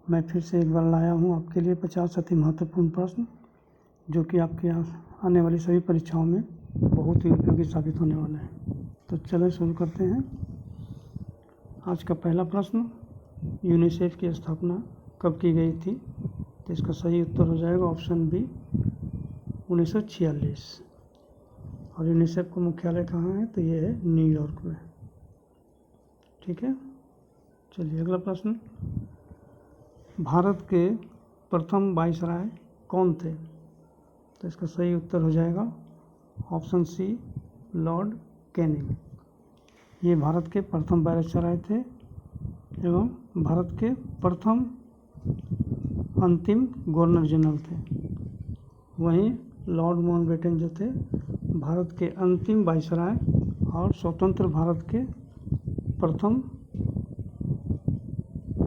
मैं फिर से एक बार लाया हूँ आपके लिए 50 अति महत्वपूर्ण प्रश्न, जो कि आपके आने वाली सभी परीक्षाओं में बहुत ही उपयोगी साबित होने वाले हैं। तो चलिए शुरू करते हैं। आज का पहला प्रश्न, यूनिसेफ की स्थापना कब की गई थी? तो इसका सही उत्तर हो जाएगा ऑप्शन बी, 1946। और यूनिसेफ का मुख्यालय कहाँ है? तो ये है न्यूयॉर्क में। ठीक है, चलिए अगला प्रश्न, भारत के प्रथम वाइसराय कौन थे? तो इसका सही उत्तर हो जाएगा ऑप्शन सी, लॉर्ड कैनिंग। ये भारत के प्रथम वाइसराय थे एवं भारत के प्रथम अंतिम गवर्नर जनरल थे। वहीं लॉर्ड माउंटबेटन जो थे भारत के अंतिम वाइसराय और स्वतंत्र भारत के प्रथम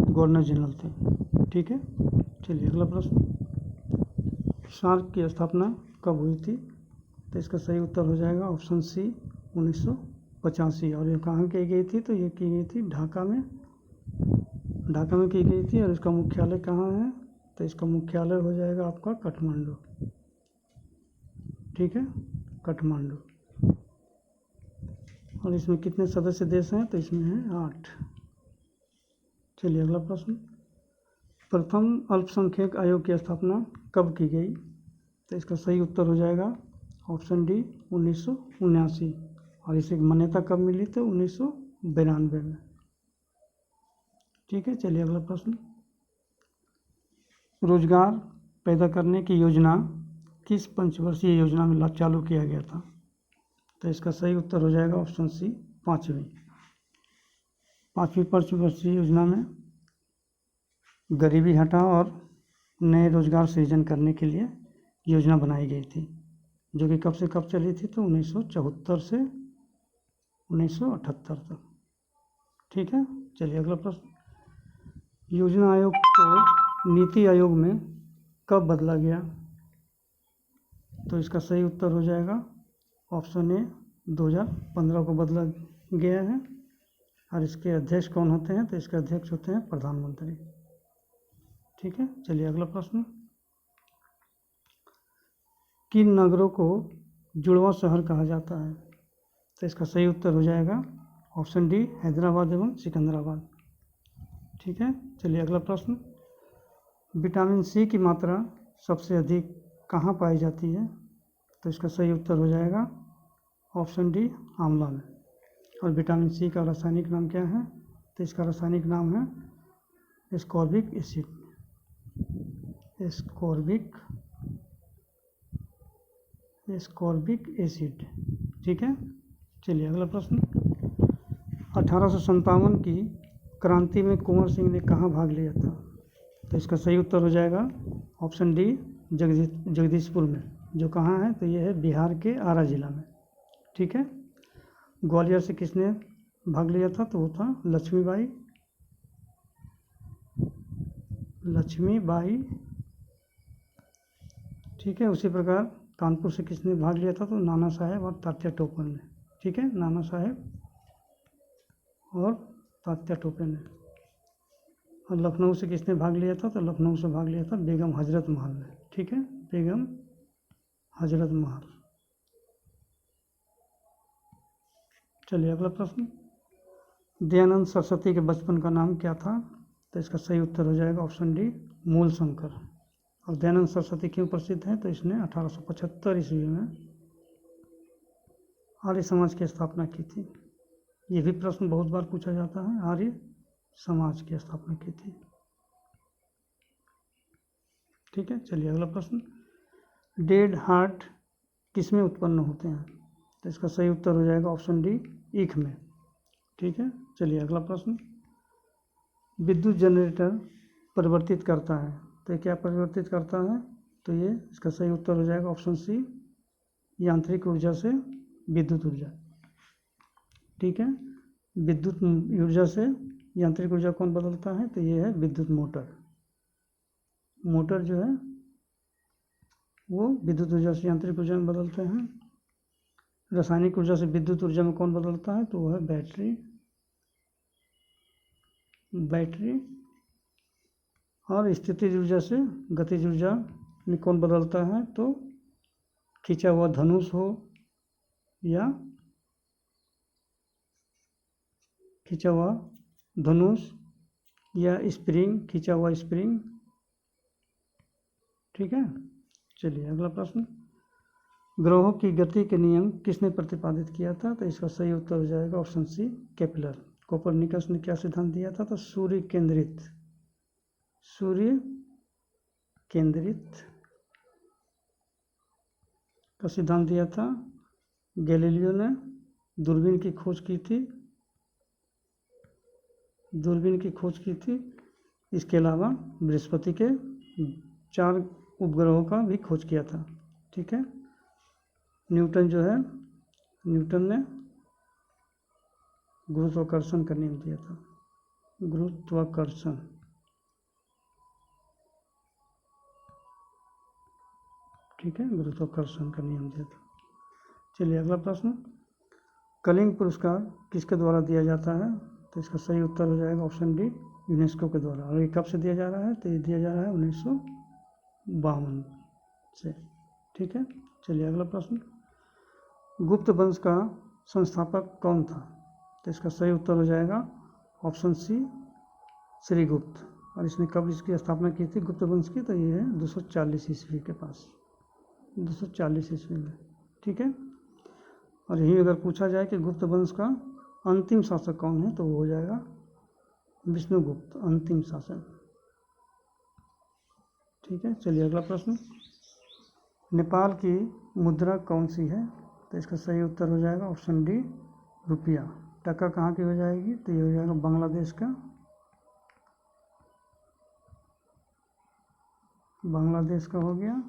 गवर्नर जनरल थे। ठीक है, चलिए अगला प्रश्न, सार्क की स्थापना कब हुई थी? तो इसका सही उत्तर हो जाएगा ऑप्शन सी, 1985। और ये कहाँ की गई थी? तो ये की गई थी ढाका में की गई थी। और इसका मुख्यालय कहाँ है? तो इसका मुख्यालय हो जाएगा आपका काठमांडू। ठीक है, काठमांडू। और इसमें कितने सदस्य देश हैं? तो इसमें है 8। चलिए अगला प्रश्न, प्रथम अल्पसंख्यक आयोग की स्थापना कब की गई? तो इसका सही उत्तर हो जाएगा ऑप्शन डी, 1979। और इसे मान्यता कब मिली? तो 1992 में। ठीक है, चलिए अगला प्रश्न, रोजगार पैदा करने की योजना किस पंचवर्षीय योजना में चालू किया गया था? तो इसका सही उत्तर हो जाएगा ऑप्शन सी, पाँचवीं पंचवर्षीय योजना में गरीबी हटाओ और नए रोजगार सृजन करने के लिए योजना बनाई गई थी, जो कि कब से कब चली थी? तो 1974 से 1978 तक। ठीक है, चलिए अगला प्रश्न, योजना आयोग को नीति आयोग में कब बदला गया? तो इसका सही उत्तर हो जाएगा ऑप्शन ए, 2015 को बदला गया है। और इसके अध्यक्ष कौन होते हैं? तो इसके अध्यक्ष होते हैं प्रधानमंत्री। ठीक है, चलिए अगला प्रश्न, किन नगरों को जुड़वा शहर कहा जाता है? तो इसका सही उत्तर हो जाएगा ऑप्शन डी, हैदराबाद एवं सिकंदराबाद। ठीक है, चलिए अगला प्रश्न, विटामिन सी की मात्रा सबसे अधिक कहाँ पाई जाती है? तो इसका सही उत्तर हो जाएगा ऑप्शन डी, आंवला में। और विटामिन सी का रासायनिक नाम क्या है? तो इसका रासायनिक नाम है एस्कॉर्बिक एसिड। Ascorbic acid. ठीक है, चलिए अगला प्रश्न, 1857 की क्रांति में कुंवर सिंह ने कहाँ भाग लिया था? तो इसका सही उत्तर हो जाएगा ऑप्शन डी, जगदीशपुर में, जो कहाँ है? तो ये है बिहार के आरा जिला में। ठीक है, ग्वालियर से किसने भाग लिया था? तो वो था लक्ष्मीबाई। ठीक है, उसी प्रकार कानपुर से किसने भाग लिया था? तो नाना साहेब और तात्या टोपे ने। ठीक है, नाना साहेब और तात्या टोपे ने। और लखनऊ से किसने भाग लिया था? तो लखनऊ से भाग लिया था बेगम हजरत महल ने। ठीक है, बेगम हजरत महल। चलिए अगला प्रश्न, दयानंद सरस्वती के बचपन का नाम क्या था? तो इसका सही उत्तर हो जाएगा ऑप्शन डी, मूलशंकर। और दयानंद सरस्वती क्यों प्रसिद्ध हैं? तो इसने 1875 ईस्वी में आर्य समाज की स्थापना की थी। ये भी प्रश्न बहुत बार पूछा जाता है, आर्य समाज की स्थापना की थी। ठीक है, चलिए अगला प्रश्न, डेड हार्ट किस में उत्पन्न होते हैं? तो इसका सही उत्तर हो जाएगा ऑप्शन डी, ईख में। ठीक है, चलिए अगला प्रश्न, विद्युत जनरेटर परिवर्तित करता है, तो ये क्या परिवर्तित करता है? तो ये इसका सही उत्तर हो जाएगा ऑप्शन सी, यांत्रिक ऊर्जा से विद्युत ऊर्जा। ठीक है, विद्युत ऊर्जा से यांत्रिक ऊर्जा कौन बदलता है? तो ये है विद्युत मोटर। मोटर जो है वो विद्युत ऊर्जा से यांत्रिक ऊर्जा में बदलते हैं। रासायनिक ऊर्जा से विद्युत ऊर्जा में कौन बदलता है? तो वो है बैटरी और स्थितिज ऊर्जा से गतिज ऊर्जा में कौन बदलता है, तो खींचा हुआ धनुष हो या खींचा हुआ धनुष या स्प्रिंग, खींचा हुआ स्प्रिंग। ठीक है, चलिए अगला प्रश्न, ग्रहों की गति के नियम किसने प्रतिपादित किया था, तो इसका सही उत्तर हो जाएगा ऑप्शन सी, केपलर। कोपरनिकस ने क्या सिद्धांत दिया था, तो सूर्य केंद्रित का सिद्धांत दिया था। गैलीलियो ने दूरबीन की खोज की थी। इसके अलावा बृहस्पति के 4 उपग्रहों का भी खोज किया था। ठीक है, न्यूटन ने गुरुत्वाकर्षण का नियम दिया था, गुरुत्वाकर्षण। ठीक है, गुरुत्वाकर्षण का नियम दिया था। चलिए अगला प्रश्न, कलिंग पुरस्कार किसके द्वारा दिया जाता है, तो इसका सही उत्तर हो जाएगा ऑप्शन डी, यूनेस्को के द्वारा। और ये कब से दिया जा रहा है, तो ये दिया जा रहा है 1952 से। ठीक है, चलिए अगला प्रश्न, गुप्त वंश का संस्थापक कौन था, तो इसका सही उत्तर हो जाएगा ऑप्शन सी, श्रीगुप्त। और इसने कब इसकी स्थापना की थी गुप्त वंश की, तो ये है 240 ईस्वी के पास, 240 ईस्वी में। ठीक है, और यही अगर पूछा जाए कि गुप्त वंश का अंतिम शासक कौन है, तो वो हो जाएगा विष्णुगुप्त, अंतिम शासक। ठीक है, चलिए अगला प्रश्न, नेपाल की मुद्रा कौन सी है, तो इसका सही उत्तर हो जाएगा ऑप्शन डी, रुपया। टका कहाँ की हो जाएगी, तो ये हो जाएगा बांग्लादेश का, हो गया।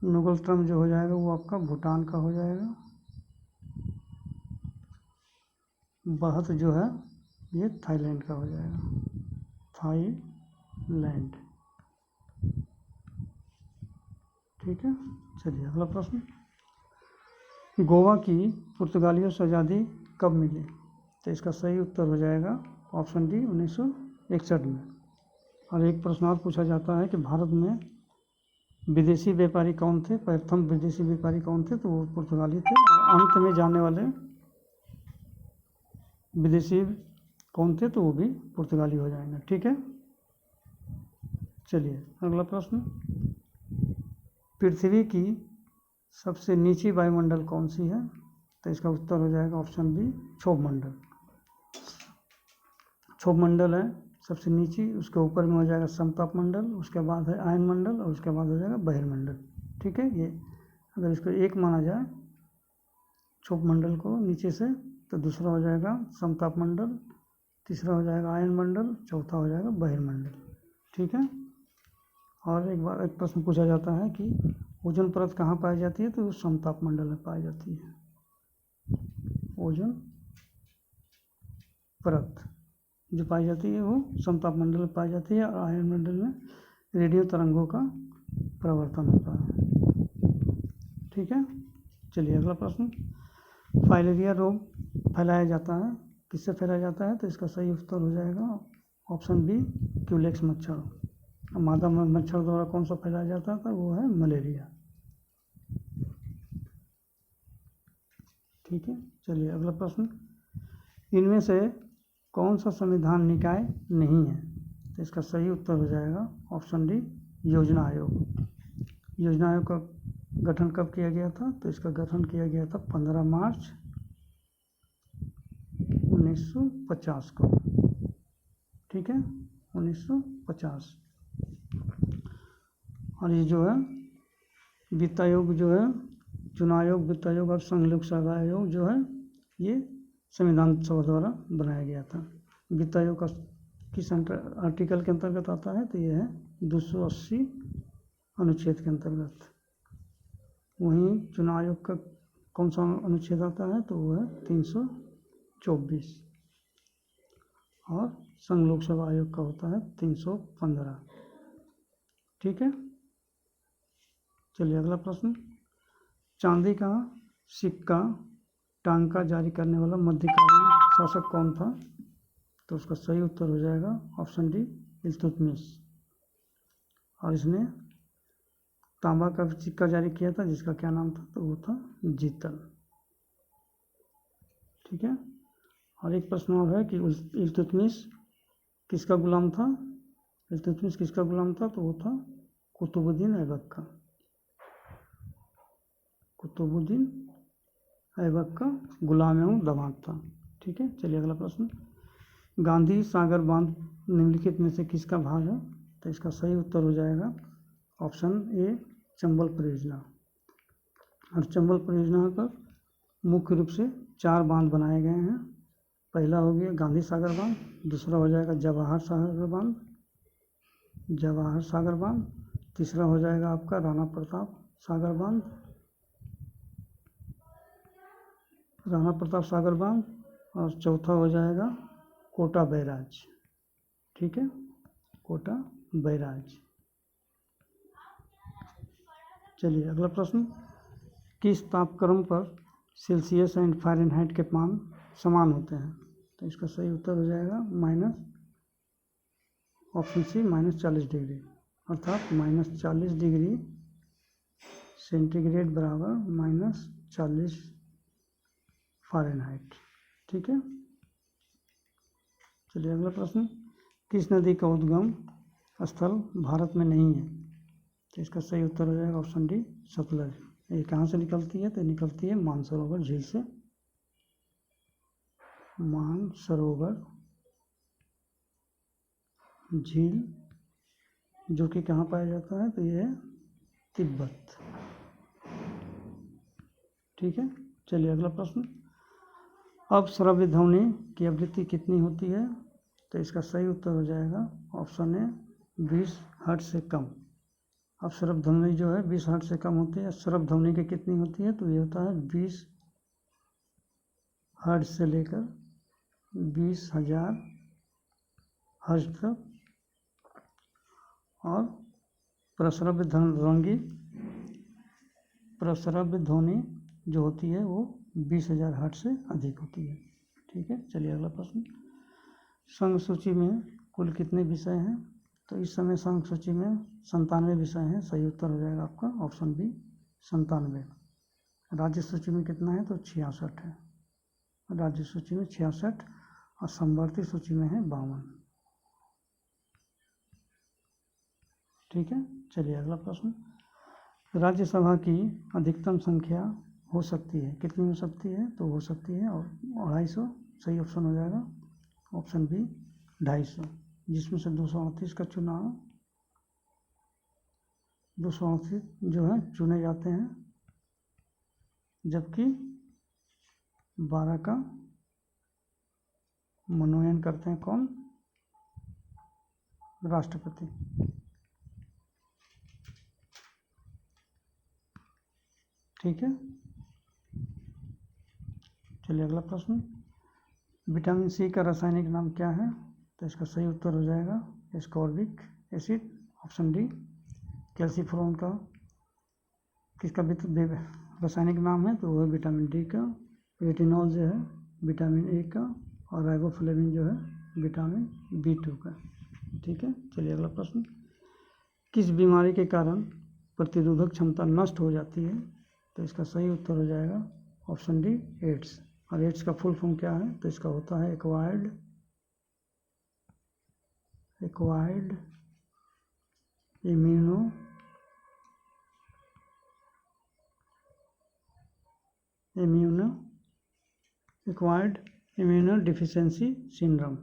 नोबल ट्रम जो हो जाएगा वो आपका भूटान का हो जाएगा। बहत जो है ये थाईलैंड का हो जाएगा, थाईलैंड। ठीक है, चलिए अगला प्रश्न, गोवा की पुर्तगालियों से आज़ादी कब मिली, तो इसका सही उत्तर हो जाएगा ऑप्शन डी, 1961 में। और एक प्रश्न और पूछा जाता है कि भारत में विदेशी व्यापारी कौन थे, प्रथम विदेशी व्यापारी कौन थे, तो वो पुर्तगाली थे। और अंत में जाने वाले विदेशी कौन थे, तो वो भी पुर्तगाली हो जाएंगे। ठीक है, चलिए अगला प्रश्न, पृथ्वी की सबसे नीची वायुमंडल कौन सी है, तो इसका उत्तर हो जाएगा ऑप्शन बी, क्षोभ मंडल। क्षोभ मंडल है सबसे नीची, उसके ऊपर में हो जाएगा समताप मंडल, उसके बाद है आयन मंडल, और उसके बाद हो जाएगा बहिर्मंडल। ठीक है, ये अगर इसको एक माना जाए क्षोभ मंडल को नीचे से, तो दूसरा हो जाएगा समताप मंडल, तीसरा हो जाएगा आयन मंडल, चौथा हो जाएगा बहिर्मंडल। ठीक है, और एक प्रश्न पूछा जाता है कि ओजोन परत कहाँ पाई जाती है, तो वो समताप मंडल में पाई जाती है। ओजोन परत जो पाई जाती है वो समताप मंडल में पाई जाती है, और आयन मंडल में रेडियो तरंगों का प्रवर्तन होता है। ठीक है, चलिए अगला प्रश्न, फाइलेरिया रोग फैलाया जाता है, किससे फैलाया जाता है, तो इसका सही उत्तर हो जाएगा ऑप्शन बी, क्यूलेक्स मच्छर। मादा मच्छर द्वारा कौन सा फैलाया जाता था, वो है मलेरिया। ठीक है, चलिए अगला प्रश्न, इनमें से कौन सा संविधान निकाय नहीं है, तो इसका सही उत्तर हो जाएगा ऑप्शन डी, योजना आयोग। योजना आयोग का गठन कब किया गया था, तो इसका गठन किया गया था 15 मार्च 1950 को। ठीक है, 1950। और ये जो है वित्त आयोग जो है, चुनाव आयोग, वित्त आयोग और संघ लोक सेवा आयोग जो है, ये संविधान सभा द्वारा बनाया गया था। वित्त आयोग का किस आर्टिकल के अंतर्गत आता है, तो ये है 280 अनुच्छेद के अंतर्गत। वहीं चुनाव आयोग का कौन सा अनुच्छेद आता है, तो वो है 324, और संघ लोक सेवा आयोग का होता है 315। ठीक है, चलिए अगला प्रश्न, चांदी का सिक्का टांका जारी करने वाला मध्यकालीन शासक कौन था, तो उसका सही उत्तर हो जाएगा ऑप्शन डी, इल्तुतमिश। और इसने तांबा का सिक्का जारी किया था जिसका क्या नाम था, तो वो था जीतल। ठीक है। और एक प्रश्न और है कि इल्तुतमिश किसका गुलाम था। इल्तुतमिश किसका गुलाम था, तो वो था कुतुबुद्दीन ऐबक का। कुतुबुद्दीन ऐबक का गुलाम एवं दामाद था। ठीक है। चलिए अगला प्रश्न, गांधी सागर बांध निम्नलिखित में से किसका भाग है, तो इसका सही उत्तर हो जाएगा ऑप्शन ए चंबल परियोजना। और चंबल परियोजना पर मुख्य रूप से 4 बांध बनाए गए हैं। पहला हो गया गांधी सागर बांध, दूसरा हो जाएगा जवाहर सागर बांध, तीसरा हो जाएगा आपका राणा प्रताप सागर बांध, और चौथा हो जाएगा कोटा बैराज। ठीक है, कोटा बैराज। चलिए अगला प्रश्न, किस तापक्रम पर सेल्सियस एंड फ़ारेनहाइट के मान समान होते हैं, तो इसका सही उत्तर हो जाएगा ऑप्शन सी -40 डिग्री, अर्थात -40 डिग्री सेंटीग्रेड बराबर -40 फ़ारेनहाइट। ठीक है। चलिए अगला प्रश्न, किस नदी का उद्गम स्थल भारत में नहीं है, तो इसका सही उत्तर हो जाएगा ऑप्शन डी सतलज। ये कहाँ से निकलती है, तो निकलती है मानसरोवर झील से। मानसरोवर झील जो कि कहाँ पाया जाता है, तो ये है तिब्बत। ठीक है। चलिए अगला प्रश्न, अब श्रव्य ध्वनि की आवृत्ति कितनी होती है, तो इसका सही उत्तर हो जाएगा ऑप्शन ए 20 हर्ट्ज से कम। अब श्रव्य ध्वनि जो है 20 हर्ट्ज से कम होती है। श्रव्य ध्वनि की कितनी होती है, तो ये होता है 20 हर्ट्ज से लेकर 20,000 हर्ट्ज तक। और प्रस्रव्य ध्वनि जो होती है वो 20,000 हर्ट्ज से अधिक होती है। ठीक है। चलिए अगला प्रश्न, संघ सूची में कुल कितने विषय हैं, तो इस समय संघ सूची में 97 विषय हैं। सही उत्तर हो जाएगा आपका ऑप्शन बी 97। राज्य सूची में कितना है, तो 66 है। राज्य सूची में 66 और संवर्ती सूची में है 52। ठीक है। चलिए अगला प्रश्न, राज्यसभा की अधिकतम संख्या हो सकती है, कितनी हो सकती है, तो हो सकती है और 250। सही ऑप्शन हो जाएगा ऑप्शन बी 250, जिसमें से 238 का चुनाव 238 जो है चुने जाते हैं, जबकि 12 का मनोनयन करते हैं कौन, राष्ट्रपति। ठीक है। चलिए अगला प्रश्न, विटामिन सी का रासायनिक नाम क्या है, तो इसका सही उत्तर हो जाएगा एस्कॉर्बिक एसिड। ऑप्शन डी कैल्सीफ्लोन का किसका रासायनिक नाम है, तो वो है विटामिन डी का। रेटिनॉल जो है विटामिन ए का, और राइबोफ्लेविन जो है विटामिन B2 का। ठीक है। चलिए अगला प्रश्न, किस बीमारी के कारण प्रतिरोधक क्षमता नष्ट हो जाती है, तो इसका सही उत्तर हो जाएगा ऑप्शन डी एड्स। और एड्स का फुल फॉर्म क्या है, तो इसका होता है एक्वायर्ड इम्यूनो डिफिशियंसी सिंड्रोम।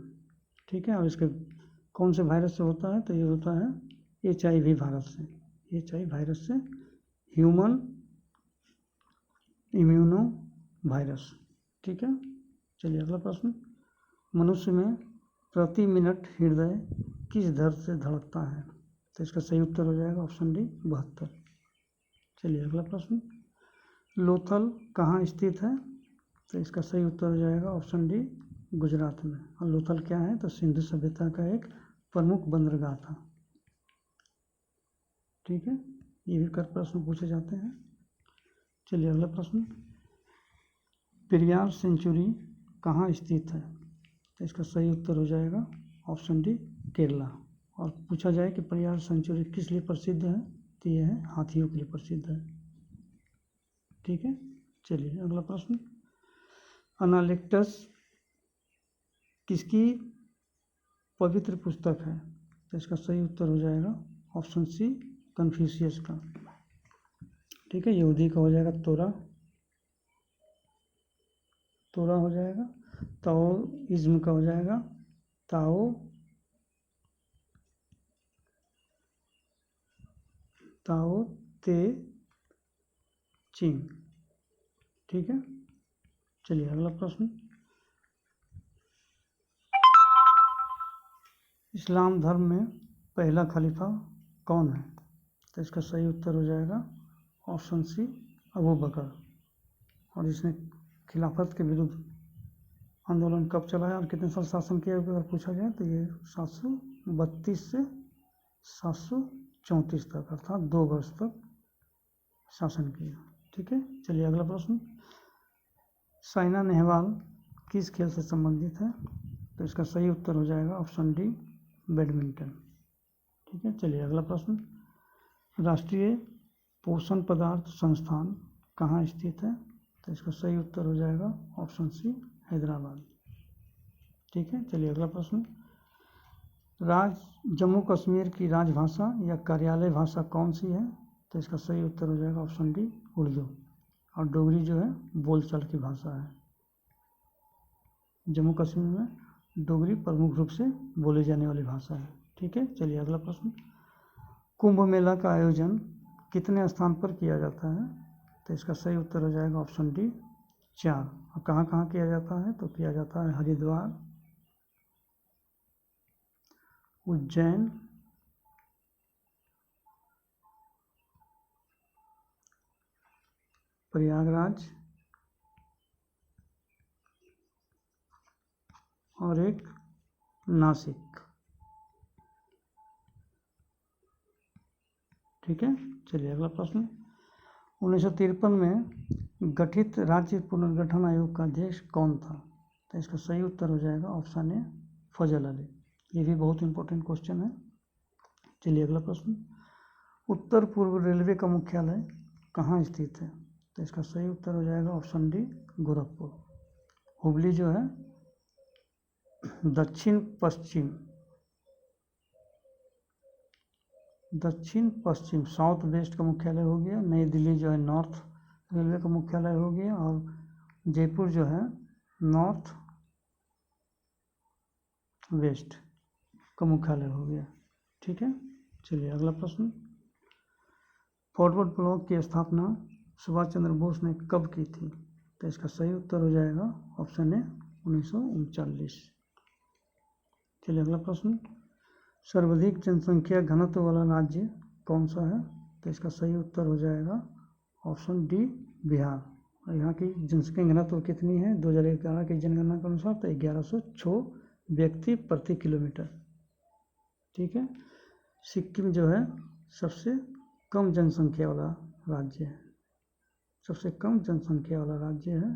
ठीक है। और इसके कौन से वायरस से होता है, तो ये होता है HIV वायरस से, ह्यूमन इम्यूनो वायरस। ठीक है। चलिए अगला प्रश्न, मनुष्य में प्रति मिनट हृदय किस दर से धड़कता है, तो इसका सही उत्तर हो जाएगा ऑप्शन डी 72। चलिए अगला प्रश्न, लोथल कहाँ स्थित है, तो इसका सही उत्तर हो जाएगा ऑप्शन डी गुजरात में। और लोथल क्या है, तो सिंधु सभ्यता का एक प्रमुख बंदरगाह था। ठीक है। ये भी कर प्रश्न पूछे जाते हैं। चलिए अगला प्रश्न, पेरियार सेंचुरी कहाँ स्थित है, तो इसका सही उत्तर हो जाएगा ऑप्शन डी केरला। और पूछा जाए कि परियार सेंचुरी किस लिए प्रसिद्ध है, तो ये है हाथियों के लिए प्रसिद्ध है। ठीक है, चलिए अगला प्रश्न, अनालेक्टस किसकी पवित्र पुस्तक है, तो इसका सही उत्तर हो जाएगा ऑप्शन सी, कन्फ्यूशियस का। ठीक है, यहूदी का हो जाएगा तोरा, तोरा हो जाएगा। ताओइज्म का हो जाएगा ताओ ताओ ते चिंग। ठीक है, चलिए अगला प्रश्न, इस्लाम धर्म में पहला खलीफा कौन है, तो इसका सही उत्तर हो जाएगा ऑप्शन सी, अबू बकर। और इसने खिलाफत के विरुद्ध आंदोलन कब चलाया और कितने साल शासन किया, अगर पूछा जाए तो ये 732 से 734 तक, अर्थात 2 वर्ष तक शासन किया। ठीक है, चलिए अगला प्रश्न, साइना नेहवाल किस खेल से संबंधित है, तो इसका सही उत्तर हो जाएगा ऑप्शन डी, बैडमिंटन। ठीक है, चलिए अगला प्रश्न, राष्ट्रीय पोषण पदार्थ संस्थान कहाँ स्थित है, तो इसका सही उत्तर हो जाएगा ऑप्शन सी, हैदराबाद। ठीक है, चलिए अगला प्रश्न, जम्मू कश्मीर की राजभाषा या कार्यालय भाषा कौन सी है, तो इसका सही उत्तर हो जाएगा ऑप्शन डी, उर्दू। और डोगरी जो है बोलचाल की भाषा है। जम्मू कश्मीर में डोगरी प्रमुख रूप से बोली जाने वाली भाषा है। ठीक है, चलिए अगला प्रश्न, कुंभ मेला का आयोजन कितने स्थान पर किया जाता है, तो इसका सही उत्तर हो जाएगा ऑप्शन डी, 4। और कहाँ कहाँ किया जाता है, तो किया जाता है हरिद्वार, उज्जैन, प्रयागराज और एक नासिक। ठीक है, चलिए अगला प्रश्न, 1953 में गठित राज्य पुनर्गठन आयोग का अध्यक्ष कौन था, तो इसका सही उत्तर हो जाएगा ऑप्शन ए, फजल अली। ये भी बहुत इंपॉर्टेंट क्वेश्चन है। चलिए अगला प्रश्न, उत्तर पूर्व रेलवे का मुख्यालय कहाँ स्थित है, तो इसका सही उत्तर हो जाएगा ऑप्शन डी, गोरखपुर। हुबली जो है दक्षिण पश्चिम साउथ वेस्ट का मुख्यालय हो गया। नई दिल्ली जो है नॉर्थ रेलवे का मुख्यालय हो गया, और जयपुर जो है नॉर्थ वेस्ट का मुख्यालय हो गया। ठीक है, चलिए अगला प्रश्न, फॉरवर्ड ब्लॉक की स्थापना सुभाष चंद्र बोस ने कब की थी, तो इसका सही उत्तर हो जाएगा ऑप्शन ए, 1939। चलिए अगला प्रश्न, सर्वाधिक जनसंख्या घनत्व वाला राज्य कौन सा है, तो इसका सही उत्तर हो जाएगा ऑप्शन डी, बिहार। और यहाँ की जनसंख्या घनत्व कितनी है 2011 की जनगणना के अनुसार, तो 1106 व्यक्ति प्रति किलोमीटर। ठीक है, सिक्किम जो है सबसे कम जनसंख्या वाला राज्य है, सबसे कम जनसंख्या वाला राज्य है।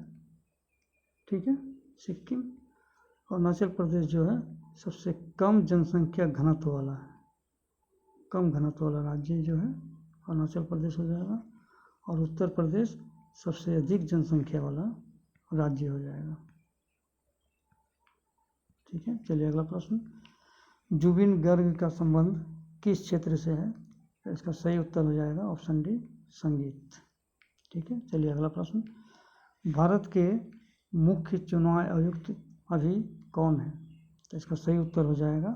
ठीक है, सिक्किम। अरुणाचल प्रदेश जो है सबसे कम जनसंख्या घनत्व वाला है, कम घनत्व वाला राज्य जो है अरुणाचल प्रदेश हो जाएगा। और उत्तर प्रदेश सबसे अधिक जनसंख्या वाला राज्य हो जाएगा। ठीक है, चलिए अगला प्रश्न, जुबिन गर्ग का संबंध किस क्षेत्र से है, तो इसका सही उत्तर हो जाएगा ऑप्शन डी, संगीत। ठीक है, चलिए अगला प्रश्न, भारत के मुख्य चुनाव आयुक्त अभी कौन है, तो इसका सही उत्तर हो जाएगा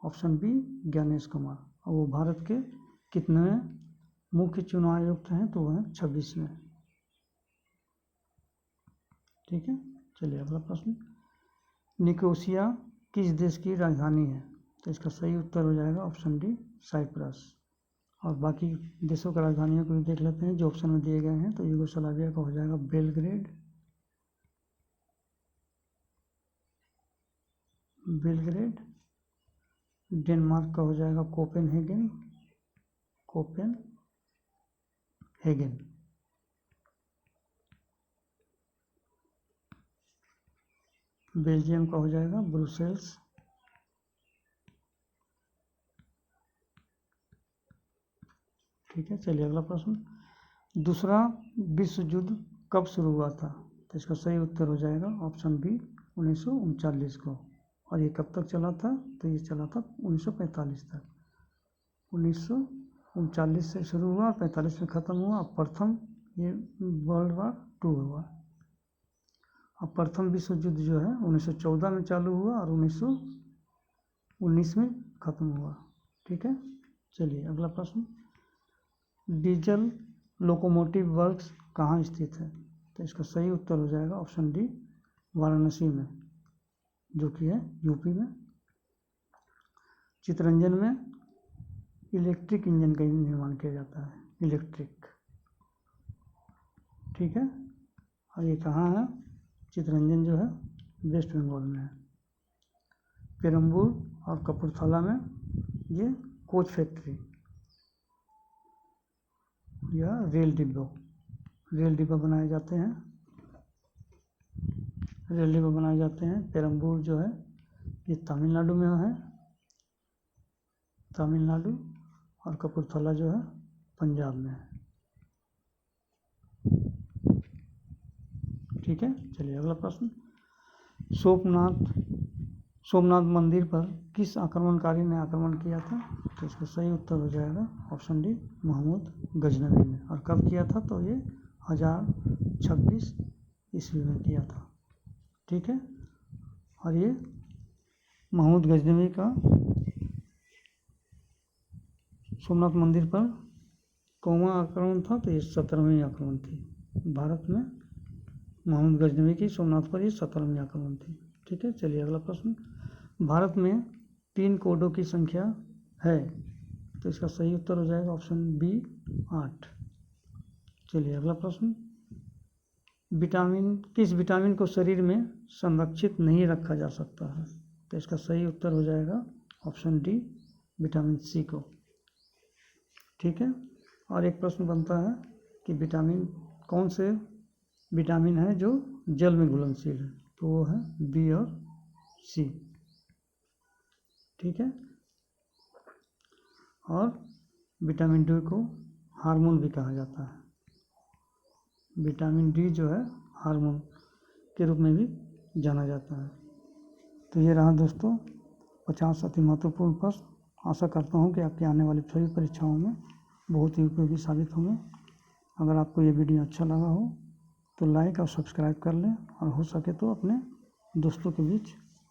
ऑप्शन बी, ज्ञानेश कुमार। और वो भारत के कितने मुख्य चुनाव आयुक्त हैं, तो वो हैं 26वें। ठीक है, चलिए अगला प्रश्न, निकोसिया किस देश की राजधानी है, तो इसका सही उत्तर हो जाएगा ऑप्शन डी, साइप्रस। और बाकी देशों की राजधानियों को भी देख लेते हैं जो ऑप्शन में दिए गए हैं। तो यूगोस्लाविया का हो जाएगा बेलग्रेड, डेनमार्क का हो जाएगा कोपेनहेगन, बेल्जियम का हो जाएगा ब्रुसेल्स, ठीक है, चलिए अगला प्रश्न, दूसरा विश्व युद्ध कब शुरू हुआ था? तो इसका सही उत्तर हो जाएगा ऑप्शन बी 1939 को। और ये कब तक चला था? तो ये चला था 1945 तक। 1939 से शुरू हुआ, 45 में ख़त्म हुआ। प्रथम ये वर्ल्ड वार 2 हुआ। अब प्रथम विश्व युद्ध जो है 1914 में चालू हुआ और 1919 में ख़त्म हुआ। ठीक है, चलिए अगला प्रश्न, डीजल लोकोमोटिव वर्क्स कहाँ स्थित है? तो इसका सही उत्तर हो जाएगा ऑप्शन डी वाराणसी में, जो कि है यूपी में। चितरंजन में इलेक्ट्रिक इंजन का निर्माण किया जाता है, इलेक्ट्रिक। ठीक है, और ये कहाँ है? चितरंजन जो है वेस्ट बंगाल में है। पेरम्बूर और कपूरथला में ये कोच फैक्ट्री या रेल डिब्बा बनाए जाते हैं। रेल डिब्बा बनाए जाते हैं। पेरम्बूर जो है ये तमिलनाडु में है, तमिलनाडु, और कपूरथला जो है पंजाब में है। ठीक है, चलिए अगला प्रश्न, सोमनाथ मंदिर पर किस आक्रमणकारी ने आक्रमण किया था? तो इसका सही उत्तर हो जाएगा ऑप्शन डी महमूद गजनवी ने। और कब किया था? तो ये 1026 ईस्वी में किया था। ठीक है, और ये महमूद गजनवी का सोमनाथ मंदिर पर कौवा आक्रमण था? तो ये 17वीं आक्रमण थी। भारत में महमूद गजनवी की सोमनाथ पर ये 17वीं आक्रमण थी। ठीक है, चलिए अगला प्रश्न, भारत में पिन कोडों की संख्या है? तो इसका सही उत्तर हो जाएगा ऑप्शन बी 8। चलिए अगला प्रश्न, किस विटामिन को शरीर में संरक्षित नहीं रखा जा सकता है? तो इसका सही उत्तर हो जाएगा ऑप्शन डी विटामिन सी को। ठीक है, और एक प्रश्न बनता है कि कौन से विटामिन है जो जल में घुलनशील है? तो वो है बी और सी। ठीक है, और विटामिन डी को हार्मोन भी कहा जाता है। विटामिन डी जो है हार्मोन के रूप में भी जाना जाता है। तो ये रहा दोस्तों 50 अति महत्वपूर्ण प्रश्न। आशा करता हूँ कि आपकी आने वाली सभी परीक्षाओं में बहुत ही उपयोगी साबित होंगे। अगर आपको ये वीडियो अच्छा लगा हो तो लाइक और सब्सक्राइब कर लें, और हो सके तो अपने दोस्तों के बीच